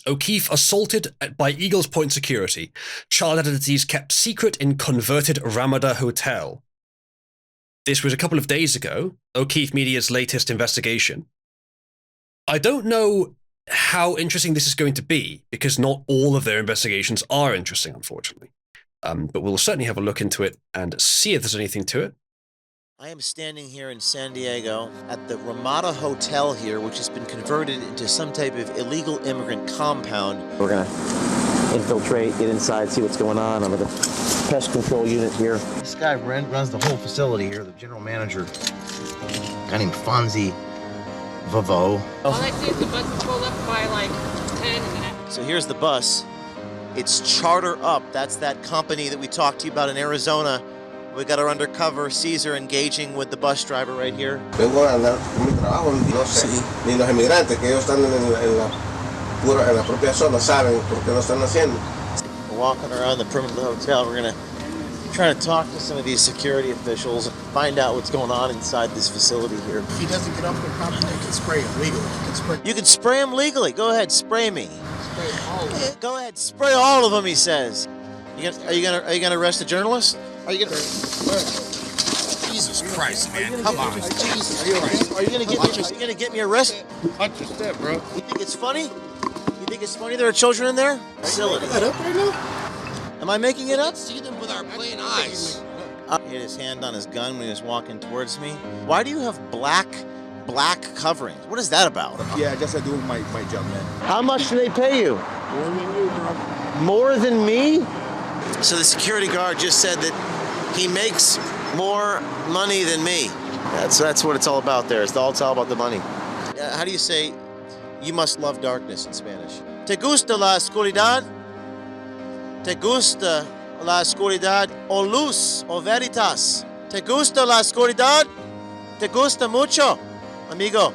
O'Keefe assaulted by Eagles Point security. Child identities kept secret in converted Ramada hotel. This was a couple of days ago, O'Keefe Media's latest investigation. I don't know how interesting this is going to be, because not all of their investigations are interesting, unfortunately. But we'll certainly have a look into it and see if there's anything to it. I am standing here in San Diego at the Ramada Hotel here, which has been converted into some type of illegal immigrant compound. We're going to infiltrate, get inside, see what's going on. I'm with the pest control unit here. This guy runs the whole facility here, the general manager. A guy named Fonzie Vavo. All I see is the bus is pulled up by like 10. So here's the bus. It's Charter Up. That's that company that we talked to you about in Arizona. We got our undercover Caesar engaging with the bus driver right here. Vengo a andar con mi trabajo, no sé, ni los inmigrantes que ellos están en la propia zona saben por qué no están haciendo. We're walking around the perimeter of the hotel. We're gonna try to talk to some of these security officials and find out what's going on inside this facility here. If he doesn't get off the property, you can spray him legally. You can spray him legally. Go ahead, spray me. Spray all of them. Go ahead, spray all of them. He says. Are you gonna arrest a journalist? Are you gonna? Jesus Christ, man! Come on, Jesus Christ! Are you gonna get me arrested? Watch your step, bro. You think it's funny? You think it's funny there are children in there? Facility. That up right now? Am I making it up? See them with our plain eyes. He had his hand on his gun when he was walking towards me. Why do you have black coverings? What is that about? Yeah, just I do my job, man. How much do they pay you? More than you, bro. More than me? So the security guard just said that he makes more money than me. That's what it's all about there. It's all about the money. How do you say you must love darkness in Spanish? ¿Te gusta la oscuridad? ¿Te gusta la oscuridad o luz o veritas? ¿Te gusta la oscuridad? ¿Te gusta mucho, amigo?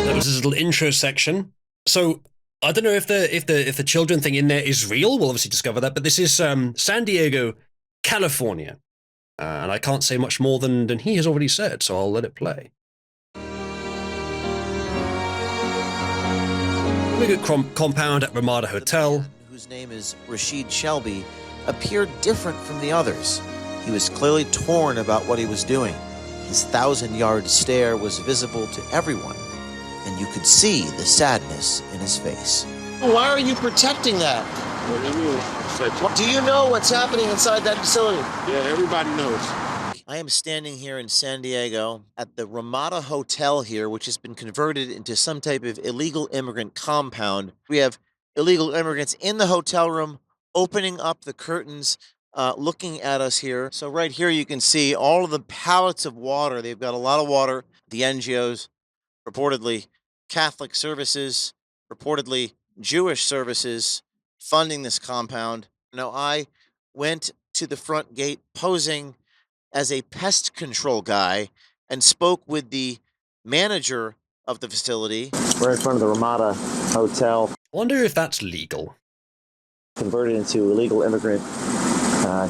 That was his little intro section. So I don't know if the children thing in there is real. We'll obviously discover that. But this is San Diego, California, and I can't say much more than he has already said. So I'll let it play. Big compound at Ramada Hotel. Whose name is Rashid Shelby, appeared different from the others. He was clearly torn about what he was doing. His 1,000-yard stare was visible to everyone, and you could see the sadness in his face. Why are you protecting that? What do you mean? Do you know what's happening inside that facility? Yeah, everybody knows. I am standing here in San Diego at the Ramada Hotel here, which has been converted into some type of illegal immigrant compound. We have illegal immigrants in the hotel room, opening up the curtains, looking at us here. So right here you can see all of the pallets of water. They've got a lot of water. The NGOs, reportedly Catholic services, reportedly Jewish services, funding this compound. Now, I went to the front gate posing as a pest control guy and spoke with the manager of the facility. We're in front of the Ramada Hotel, I wonder if that's legal. converted into illegal immigrant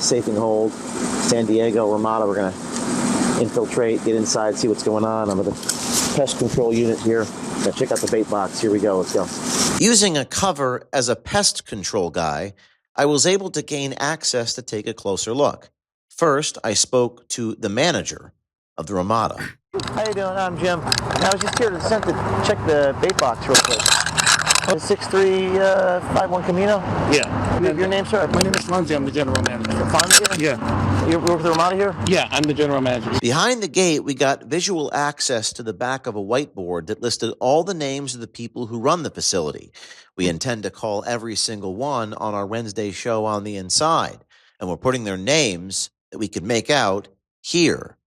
safe and hold. San Diego, Ramada, we're going to infiltrate, get inside, see what's going on. I'm with the pest control unit here. Now check out the bait box. Here we go. Let's go. Using a cover as a pest control guy, I was able to gain access to take a closer look. First, I spoke to the manager of the Ramada. How you doing? I'm Jim. I was just here to check the bait box real quick. 6351 Camino? Yeah. Your name, sir? My name is Fonzie. I'm the general manager. Fonzie? Yeah. You work with the Ramada here? Yeah, I'm the general manager. Behind the gate, we got visual access to the back of a whiteboard that listed all the names of the people who run the facility. We intend to call every single one on our Wednesday show on the inside, and we're putting their names that we can make out here.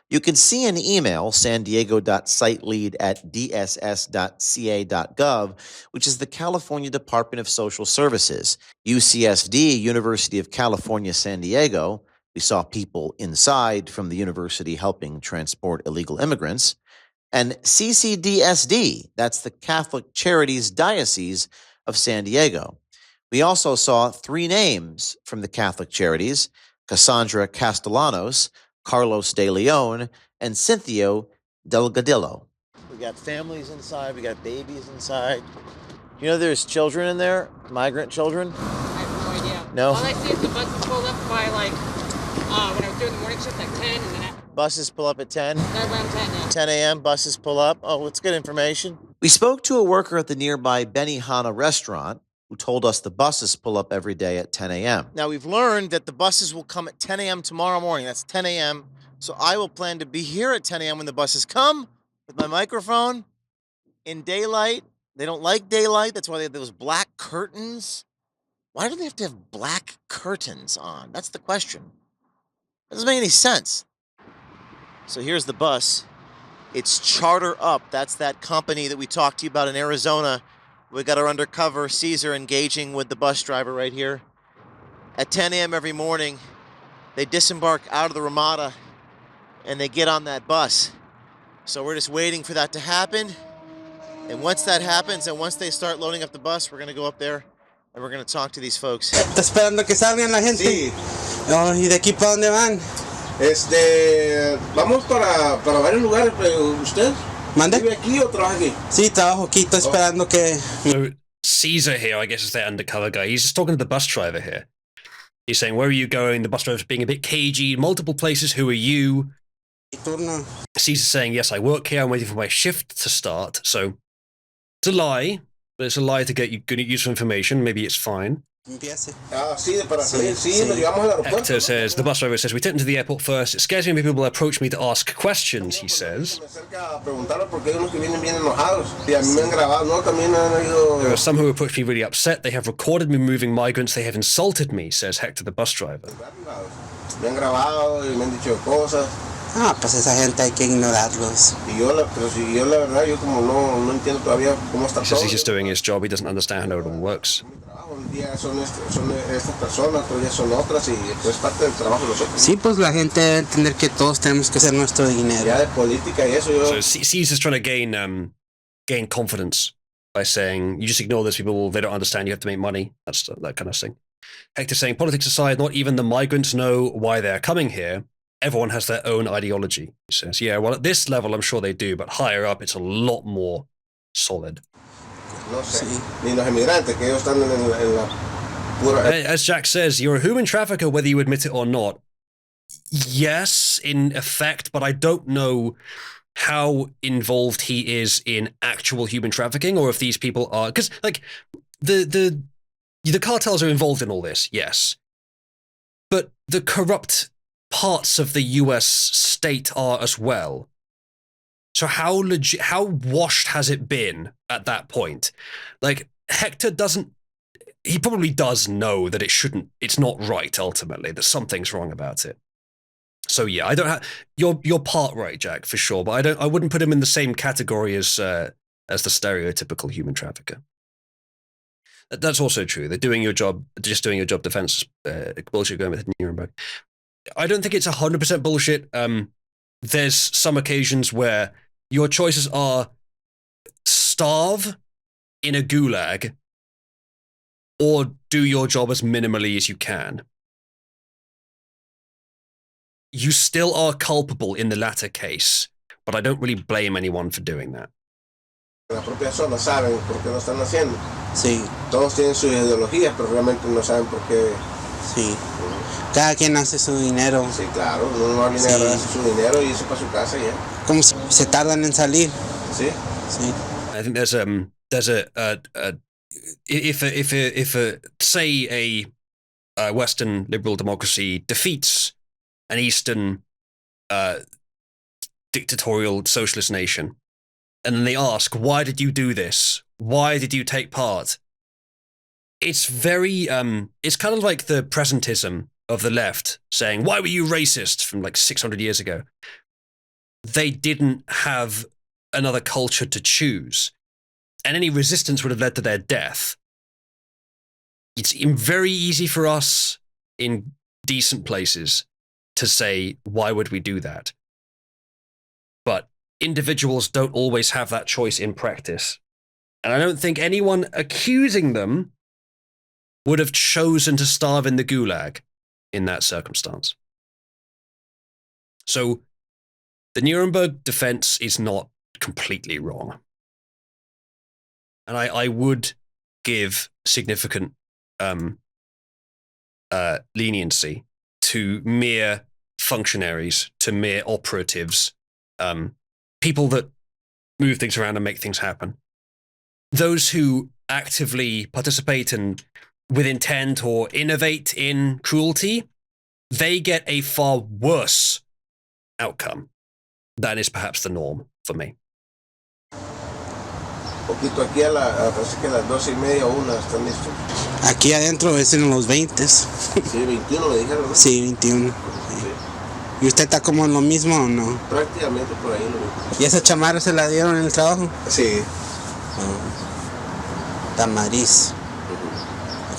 You can see an email, sandiego.sitelead@dss.ca.gov, which is the California Department of Social Services. UCSD, University of California, San Diego. We saw people inside from the university helping transport illegal immigrants. And CCDSD, that's the Catholic Charities Diocese of San Diego. We also saw 3 names from the Catholic Charities: Cassandra Castellanos, Carlos De Leon, and Cynthia Delgadillo. We got families inside. We got babies inside. You know there's children in there? Migrant children? I have no idea. No? All I see is the buses pulled up by like, when I was doing the morning shift at 10 and then Buses pull up at 10? around 10 now. 10 a.m. buses pull up. Oh, it's good information. We spoke to a worker at the nearby Benihana restaurant who told us the buses pull up every day at 10 a.m. Now, we've learned that the buses will come at 10 a.m. tomorrow morning. That's 10 a.m. So I will plan to be here at 10 a.m. when the buses come with my microphone in daylight. They don't like daylight. That's why they have those black curtains. Why do they have to have black curtains on? That's the question. That doesn't make any sense. So here's the bus. It's Charter Up. That's that company that we talked to you about in Arizona. We got our undercover Caesar engaging with the bus driver right here. At 10 a.m. every morning, they disembark out of the Ramada and they get on that bus. So we're just waiting for that to happen. And once that happens and once they start loading up the bus, we're going to go up there and we're going to talk to these folks. Está esperando que salgan la gente. Sí. Oh, ¿y de aquí para dónde van? Vamos para varios lugares, pero ¿usted ¿Mande? vive aquí o trabaja aquí? Sí, trabajo aquí. Estoy esperando que... So Caesar here, I guess, is their undercover guy. He's just talking to the bus driver here. He's saying, where are you going? The bus driver's being a bit cagey. Multiple places. Who are you? turno. Caesar's saying, yes, I work here. I'm waiting for my shift to start. So it's a lie. But it's a lie to get you good useful information. Maybe it's fine. Empiece. Sí, para Sí, sí, nos sí. llevamos al aeropuerto. Hector says, the bus driver says, we took him to the airport first. It scares me when people approach me to ask questions, he says. Me acerca a preguntarle porque hay unos que vienen bien enojados. Y a mí me han grabado, ¿no? También han ido... There are some who approach me really upset. They have recorded me moving migrants. They have insulted me, says Hector, the bus driver. Me han grabado y me han dicho cosas. Ah, pues esa gente hay que ignorarlos. Pero si yo la verdad, yo como no entiendo todavía cómo está He says todo. he's just doing his job. He doesn't understand how it all works. Un día son estas personas, otro día son otras y es parte del trabajo de nosotros. Sí, pues la gente debe entender que todos tenemos que hacer nuestro dinero. Ya de política y eso, yo... So Caesar's trying to gain confidence by saying, you just ignore those people. They don't understand. You have to make money. That's that kind of thing. Hector's saying, politics aside, not even the migrants know why they're coming here. Everyone has their own ideology. He says, yeah, well, at this level, I'm sure they do, but higher up, it's a lot more solid. No sé, ni los emigrantes que ellos están en la pura... As Jack says, you're a human trafficker, whether you admit it or not. Yes, in effect, but I don't know how involved he is in actual human trafficking, or if these people are... Because, like, the cartels are involved in all this, yes. But the corrupt parts of the US state are as well. So how washed has it been at that point? Like, Hector he probably does know that it's not right ultimately, that something's wrong about it. So yeah, I don't have, you're part right, Jack, for sure, but I wouldn't put him in the same category as the stereotypical human trafficker. That's also true. They're doing your job, defense bullshit going with Nuremberg. I don't think it's 100% bullshit. There's some occasions where your choices are starve in a gulag or do your job as minimally as you can. You still are culpable in the latter case, but I don't really blame anyone for doing that. La propia zona saben por qué lo están haciendo. Sí, Todos tienen sus ideologías, pero realmente no saben por qué. sí. Cada quien hace su dinero. Sí, claro, uno viene a ganarse su dinero y irse para su casa y ya. Como se tardan en salir. Sí. Sí. I think there's if say a Western liberal democracy defeats an Eastern dictatorial socialist nation, and then they ask, why did you do this? Why did you take part? It's very it's kind of like the presentism of the left saying, why were you racist, from like 600 years ago. They didn't have another culture to choose, and any resistance would have led to their death. It's very easy for us in decent places to say, why would we do that? But individuals don't always have that choice in practice. And I don't think anyone accusing them would have chosen to starve in the gulag in that circumstance. So The Nuremberg defense is not completely wrong. And I would give significant leniency to mere functionaries, to mere operatives, people that move things around and make things happen. Those who actively participate and with intent or innovate in cruelty, they get a far worse outcome than is perhaps the norm for me. Poquito aquí parece que a las 12:30 o 1 están listos. Aquí adentro es en los 20. Sí, 21 me dijeron, ¿no? Sí, 21. Sí. ¿Y usted está como en lo mismo o no? Prácticamente por ahí lo mismo. ¿Y esa chamarra se la dieron en el trabajo? Sí. Tamariz.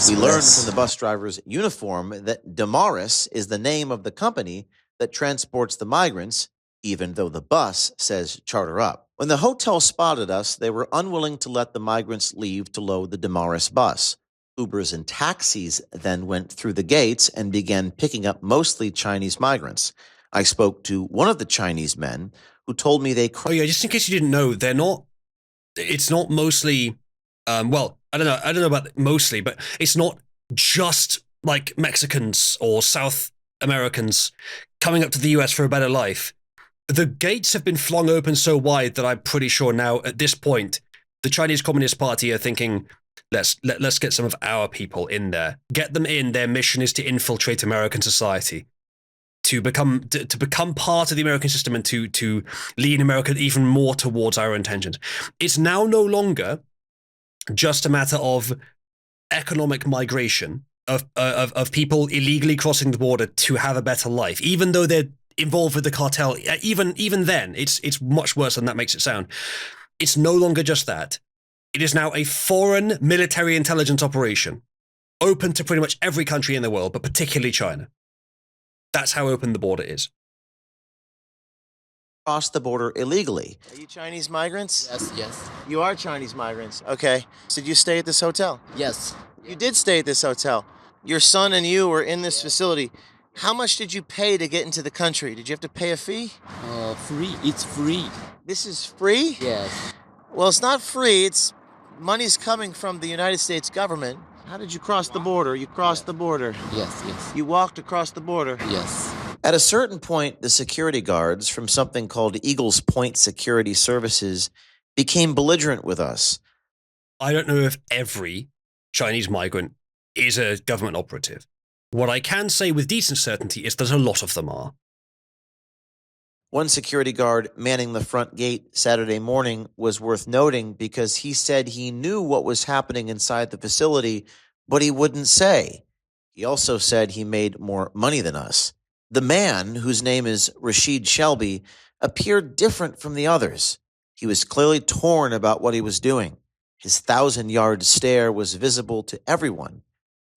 We learned from the bus driver's uniform that Damaris is the name of the company that transports the migrants, even though the bus says charter up. When the hotel spotted us, they were unwilling to let the migrants leave to load the Damaris bus. Ubers and taxis then went through the gates and began picking up mostly Chinese migrants. I spoke to one of the Chinese men who told me they... Oh yeah, just in case you didn't know, it's not mostly, well, I don't know about mostly, but it's not just like Mexicans or South Americans coming up to the US for a better life. The gates have been flung open so wide that I'm pretty sure now at this point, the Chinese Communist Party are thinking, let's get some of our people in there, get them in. Their mission is to infiltrate American society, to become part of the American system and to lead America even more towards our intentions. It's now no longer just a matter of economic migration of people illegally crossing the border to have a better life, even though they're involved with the cartel. Even then, it's much worse than that makes it sound. It's no longer just that. It is now a foreign military intelligence operation, open to pretty much every country in the world, but particularly China. That's how open the border is. Cross the border illegally. Are you Chinese migrants? Yes. You are Chinese migrants. Okay. So did you stay at this hotel? Yes. You did stay at this hotel. Your son and you were in this facility. How much did you pay to get into the country? Did you have to pay a fee? Free. It's free. This is free? Yes. Well, it's not free. It's money's coming from the United States government. How did you cross the border? You crossed the border. Yes. You walked across the border. Yes. At a certain point, the security guards from something called Eagles Point Security Services became belligerent with us. I don't know if every Chinese migrant is a government operative. What I can say with decent certainty is that a lot of them are. One security guard manning the front gate Saturday morning was worth noting because he said he knew what was happening inside the facility, but he wouldn't say. He also said he made more money than us. The man, whose name is Rashid Shelby, appeared different from the others. He was clearly torn about what he was doing. His 1,000-yard stare was visible to everyone,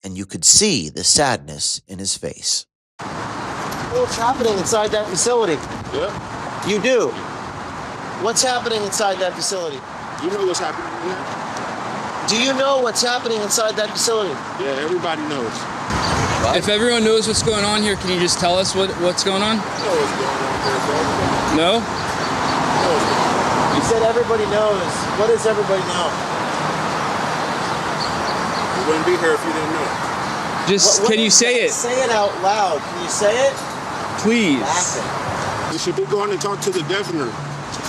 and you could see the sadness in his face. What's happening inside that facility? Yeah. You do? What's happening inside that facility? You know what's happening here? Do you know what's happening inside that facility? Yeah, everybody knows. If everyone knows what's going on here, can you just tell us what's going on? You know what's going on here, bro. No? You said everybody knows. What does everybody know? You wouldn't be here if you didn't know. Just, can you say it? Say it out loud. Can you say it? Please. You should be going to talk to the governor.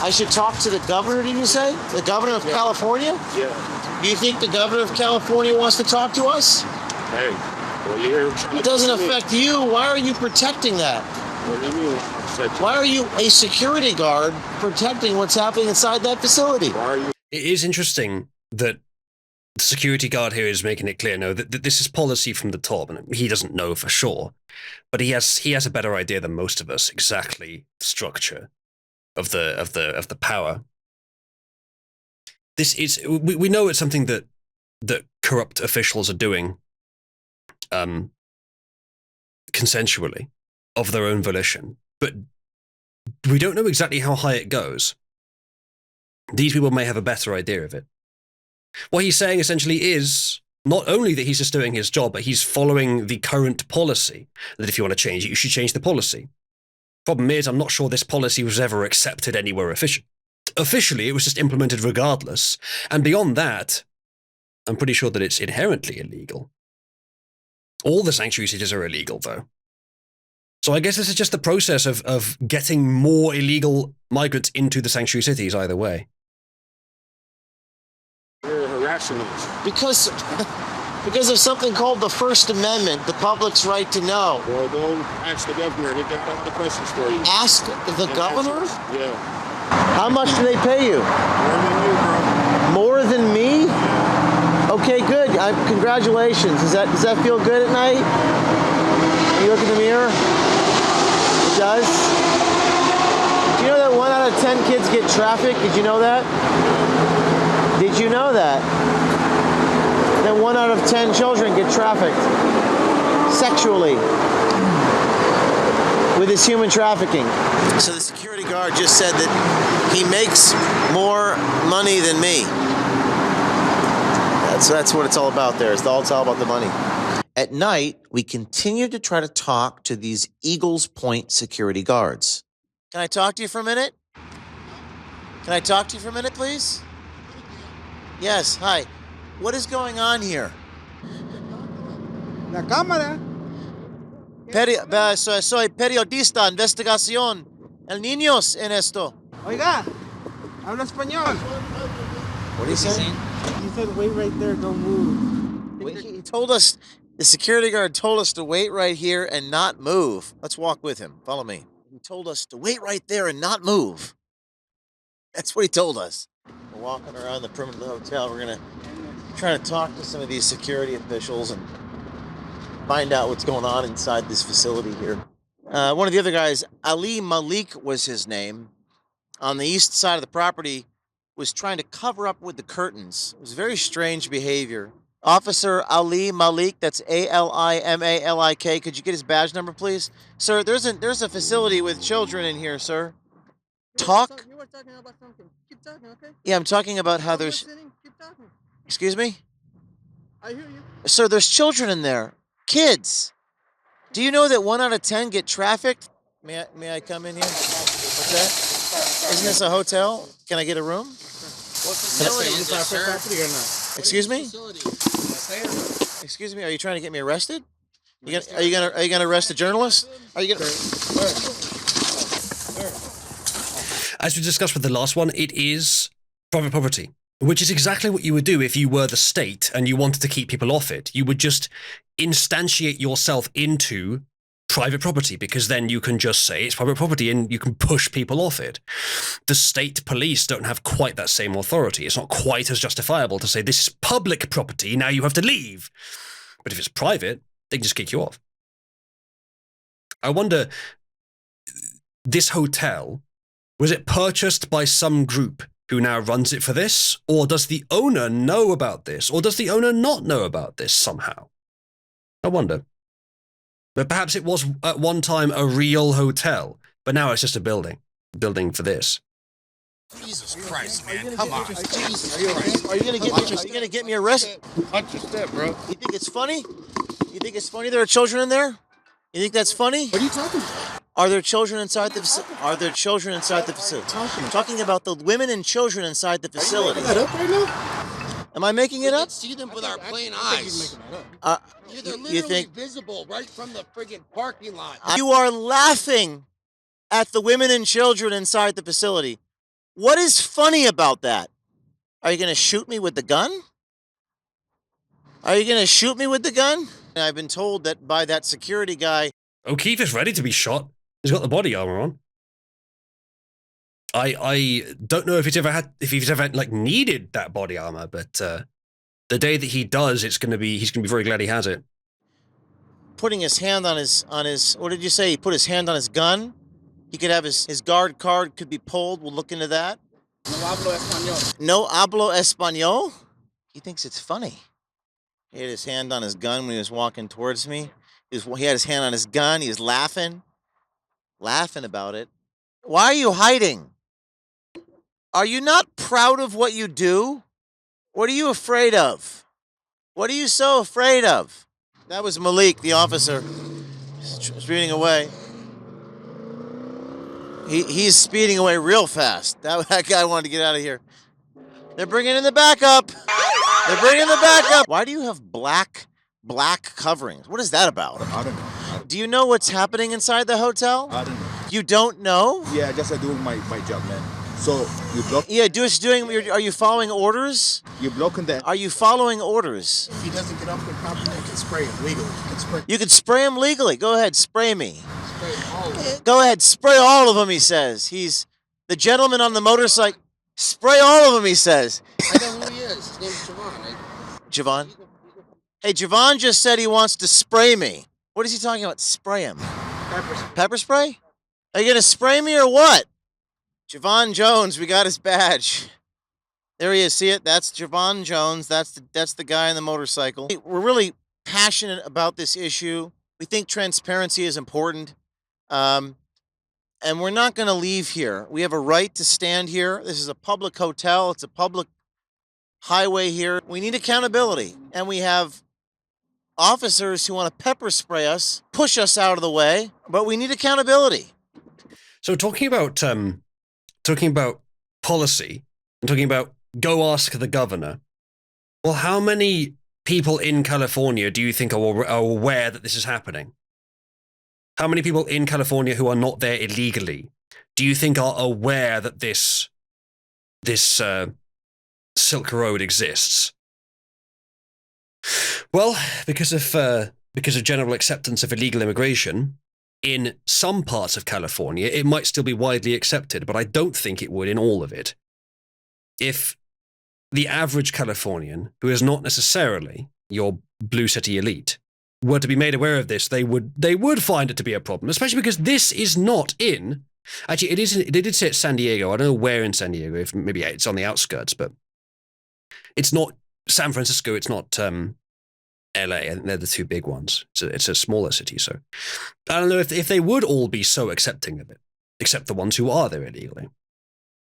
I should talk to the governor, did you say? The governor of California? Yeah. Do you think the governor of California wants to talk to us? Hey, well, you're here. It doesn't affect you. Why are you protecting that? What do you mean? Why are you a security guard protecting what's happening inside that facility? Why are you? It is interesting that the security guard here is making it clear, no, that this is policy from the top, and he doesn't know for sure, but he has a better idea than most of us exactly the structure of the power. This is we know it's something that corrupt officials are doing, consensually, of their own volition, but we don't know exactly how high it goes. These people may have a better idea of it. What he's saying essentially is not only that he's just doing his job, but he's following the current policy, that if you want to change it, you should change the policy. Problem is, I'm not sure this policy was ever accepted anywhere officially. It was just implemented regardless. And beyond that, I'm pretty sure that it's inherently illegal. All the sanctuary cities are illegal, though. So I guess this is just the process of getting more illegal migrants into the sanctuary cities either way. You're harassing us. Because of something called the First Amendment, the public's right to know. Well, go ask the governor. He got all the questions for you. Ask the governor? Yeah. How much do they pay you? More than you, bro. More than me? Okay, good. Congratulations. Does that feel good at night? When you look in the mirror? It does? Do you know that 1 out of 10 kids get trafficked? Did you know that? Did you know that? That 1 out of 10 children get trafficked sexually with this human trafficking. So the security guard just said that he makes more money than me. That's what it's all about there. It's all about the money. At night, we continue to try to talk to these Eagles Point security guards. Can I talk to you for a minute? Can I talk to you for a minute, please? Yes, hi. What is going on here? La cámara. Soy periodista, investigación. El niños en esto. Oiga, habla español. What are you saying? He said, wait right there, don't move. He told us, the security guard told us to wait right here and not move. Let's walk with him. Follow me. He told us to wait right there and not move. That's what he told us. We're walking around the perimeter of the hotel. We're going to try to talk to some of these security officials and find out what's going on inside this facility here. One of the other guys, Ali Malik was his name, on the east side of the property, was trying to cover up with the curtains. It was very strange behavior. Officer Ali Malik, that's A-L-I-M-A-L-I-K. Could you get his badge number, please? Sir, there's a facility with children in here, sir. Talk? You were talking about something. Keep talking, okay? Yeah, I'm talking about how there's... Keep talking. Excuse me? I hear you. Sir, there's children in there. Kids. Do you know that 1 out of 10 get trafficked? May I come in here? What's that? Isn't this a hotel? Can I get a room? What facility is this, sir? Excuse me? Excuse me, are you trying to get me arrested? Are you gonna arrest a journalist? Are you gonna... As we discussed with the last one, it is private property, which is exactly what you would do if you were the state and you wanted to keep people off it. You would just instantiate yourself into private property, because then you can just say it's private property and you can push people off it. The state police don't have quite that same authority. It's not quite as justifiable to say this is public property, now you have to leave. But if it's private, they can just kick you off. I wonder, this hotel, was it purchased by some group who now runs it for this? Or does the owner know about this? Or does the owner not know about this somehow? I wonder. But perhaps it was at one time a real hotel, but now it's just a building for this. Jesus Christ, man! Come on! Are you gonna get me arrested? Watch your step, bro. You think it's funny? You think it's funny there are children in there? You think that's funny? What are you talking about? Are there children inside the facility? Are there children inside the facility? I'm talking about the women and children inside the facility. Are you making that up right now? Am I making it We up? can see them with our plain eyes. You They're literally think visible right from the friggin' parking lot. you are laughing at the women and children inside the facility? What is funny about that? Are you going to shoot me with the gun? Are you going to shoot me with the gun? And I've been told that by that security guy. O'Keefe is ready to be shot. He's got the body armor on. I don't know if he's ever like needed that body armor, but the day that he does, he's gonna be very glad he has it. Putting his hand on his what did you say? He put his hand on his gun. He could have his guard card could be pulled. We'll look into that. No hablo español. No hablo español? He thinks it's funny. He had his hand on his gun when he was walking towards me. He had his hand on his gun. He was laughing about it. Why are you hiding? Are you not proud of what you do? What are you afraid of? What are you so afraid of? That was Malik, the officer. He's reading away. He's speeding away real fast. That guy wanted to get out of here. They're bringing in the backup. They're bringing the backup. Why do you have black coverings? What is that about? I don't know. Do you know what's happening inside the hotel? I don't know. You don't know? Yeah, just doing my job, man. So you block. Yeah, just doing. Are you following orders? You're blocking that. Are you following orders? If he doesn't get off the property, you can spray him legally. You can spray him legally. Go ahead, spray me. Go ahead, spray all of them. He says. He's the gentleman on the motorcycle. Spray all of them. He says. I know who he is. His name's Javon. Javon. Hey, Javon just said he wants to spray me. What is he talking about? Spray him. Pepper spray? Are you gonna spray me or what? Javon Jones, we got his badge. There he is. See it? That's Javon Jones. That's the guy on the motorcycle. We're really passionate about this issue. We think transparency is important. And we're not going to leave here. We have a right to stand here. This is a public hotel. It's a public highway here. We need accountability. And we have officers who want to pepper spray us, push us out of the way, but we need accountability. So talking about policy and talking about go ask the governor. Well, how many people in California do you think are aware that this is happening? How many people in California who are not there illegally do you think are aware that this Silk Road exists? Well, because of general acceptance of illegal immigration, in some parts of California, it might still be widely accepted, but I don't think it would in all of it. If the average Californian, who is not necessarily your blue city elite, were to be made aware of this, they would find it to be a problem, especially because this is not in. Actually, it is. They did say it's San Diego. I don't know where in San Diego. If maybe it's on the outskirts, but it's not San Francisco. It's not LA. I think they're the two big ones. It's a smaller city, so I don't know if they would all be so accepting of it, except the ones who are there illegally.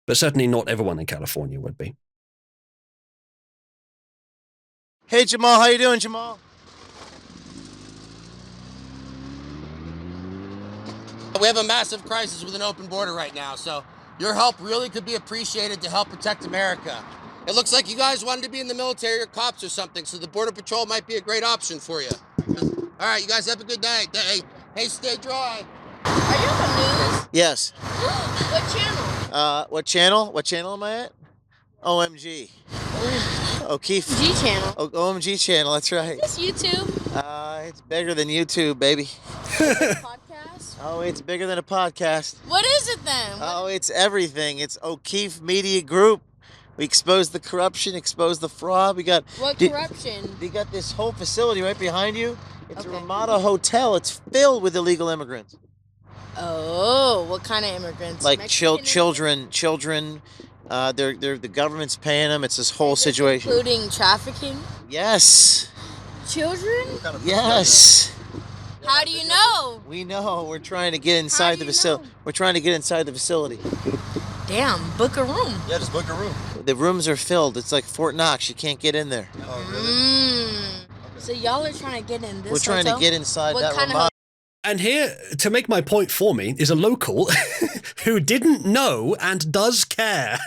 But certainly not everyone in California would be. Hey, Jamal, how you doing, Jamal? We have a massive crisis with an open border right now, so your help really could be appreciated to help protect America. It looks like you guys wanted to be in the military or cops or something, so the Border Patrol might be a great option for you. All right, you guys have a good night. Hey, stay dry. Are you on the news? Yes. What channel? What channel? What channel am I at? OMG. O'Keefe. G channel. OMG channel, that's right. Is this YouTube? It's bigger than YouTube, baby. Podcast? Oh, it's bigger than a podcast. What is it then? Oh, it's everything. It's O'Keefe Media Group. We expose the corruption, expose the fraud. We got what corruption? We got this whole facility right behind you. It's a Ramada hotel. It's filled with illegal immigrants. Oh, what kind of immigrants? Like children. They're the government's paying them. It's this whole situation. Including trafficking? Yes. Children? Yes. How do you know? We know. We're trying to get inside the facility. We're trying to get inside the facility. Damn, book a room. Yeah, just book a room. The rooms are filled. It's like Fort Knox. You can't get in there. Oh, really? So y'all are trying to get in this We're trying hotel? to get inside that kind Ramada. And here, to make my point for me, is a local who didn't know and does care.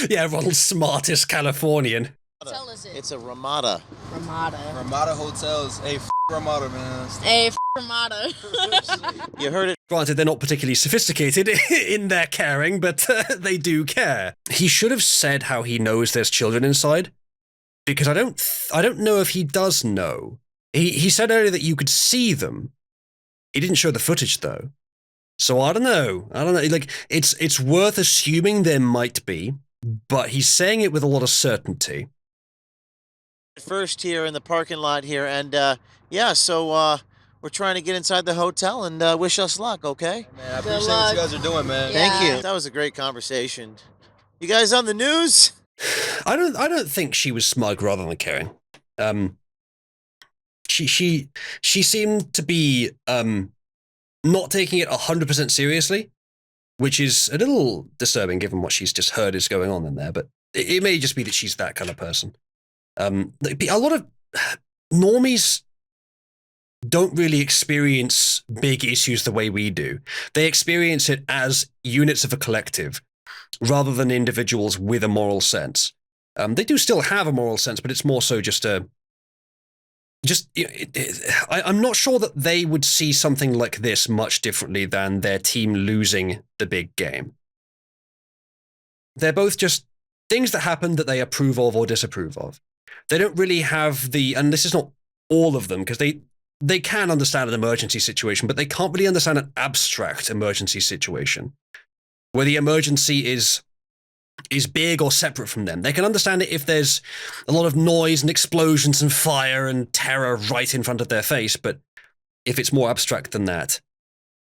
Yeah, Ronald's smartest Californian. Tell us it. It's a Ramada. Ramada hotels. Hey, Ramada, man. Hey, Ramada. You heard it. Granted, they're not particularly sophisticated in their caring, but they do care. He should have said how he knows there's children inside, because I don't know if he does know. He said earlier that you could see them. He didn't show the footage though, so I don't know. Like it's worth assuming there might be, but he's saying it with a lot of certainty. First here in the parking lot here, and so we're trying to get inside the hotel, and wish us luck, okay? Man, I appreciate what you guys are doing, man. Yeah. Thank you. That was a great conversation. You guys on the news? I don't think she was smug rather than caring. She seemed to be not taking it 100% seriously, which is a little disturbing given what she's just heard is going on in there. But it may just be that she's that kind of person. A lot of normies don't really experience big issues the way we do. They experience it as units of a collective rather than individuals with a moral sense. They do still have a moral sense, but it's more so just a... I'm not sure that they would see something like this much differently than their team losing the big game. They're both just things that happen that they approve of or disapprove of. They don't really have the... And this is not all of them, because they can understand an emergency situation, but they can't really understand an abstract emergency situation where the emergency is big or separate from them. They can understand it if there's a lot of noise and explosions and fire and terror right in front of their face, but if it's more abstract than that,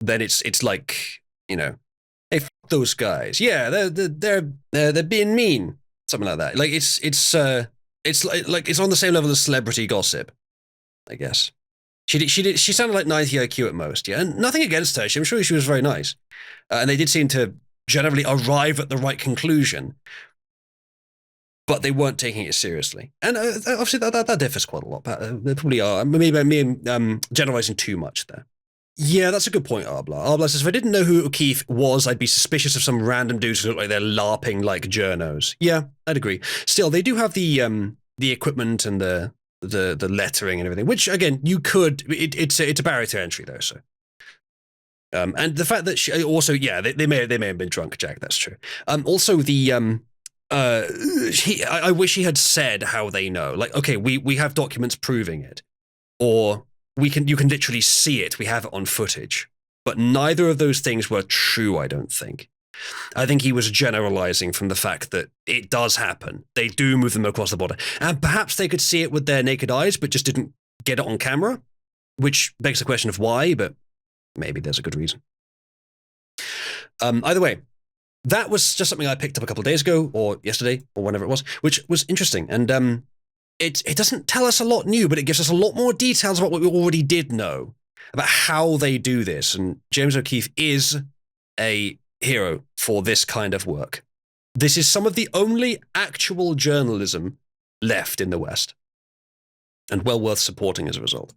then it's like, you know, hey, f those guys. Yeah, they're being mean, something like that. Like it's like it's on the same level as celebrity gossip, I guess. She sounded like 90 IQ at most, yeah, and nothing against her. I'm sure she was very nice, and they did seem to generally arrive at the right conclusion, but they weren't taking it seriously. And obviously that differs quite a lot. They probably are. Maybe I'm generalizing too much there. Yeah, that's a good point, Arbla. Arbla says, if I didn't know who O'Keefe was, I'd be suspicious of some random dudes who look like they're LARPing like journos. Yeah, I'd agree. Still, they do have the equipment and the lettering and everything, which, again, you could... It's a barrier to entry, though, so... and the fact that she also, yeah, they may have been drunk, Jack. That's true. Also, I wish he had said how they know. Like, okay, we have documents proving it, or you can literally see it. We have it on footage. But neither of those things were true. I don't think. I think he was generalizing from the fact that it does happen. They do move them across the border, and perhaps they could see it with their naked eyes, but just didn't get it on camera, which begs the question of why. But maybe there's a good reason. Either way, that was just something I picked up a couple of days ago, or yesterday, or whenever it was, which was interesting. And it doesn't tell us a lot new, but it gives us a lot more details about what we already did know, about how they do this. And James O'Keefe is a hero for this kind of work. This is some of the only actual journalism left in the West, and well worth supporting as a result.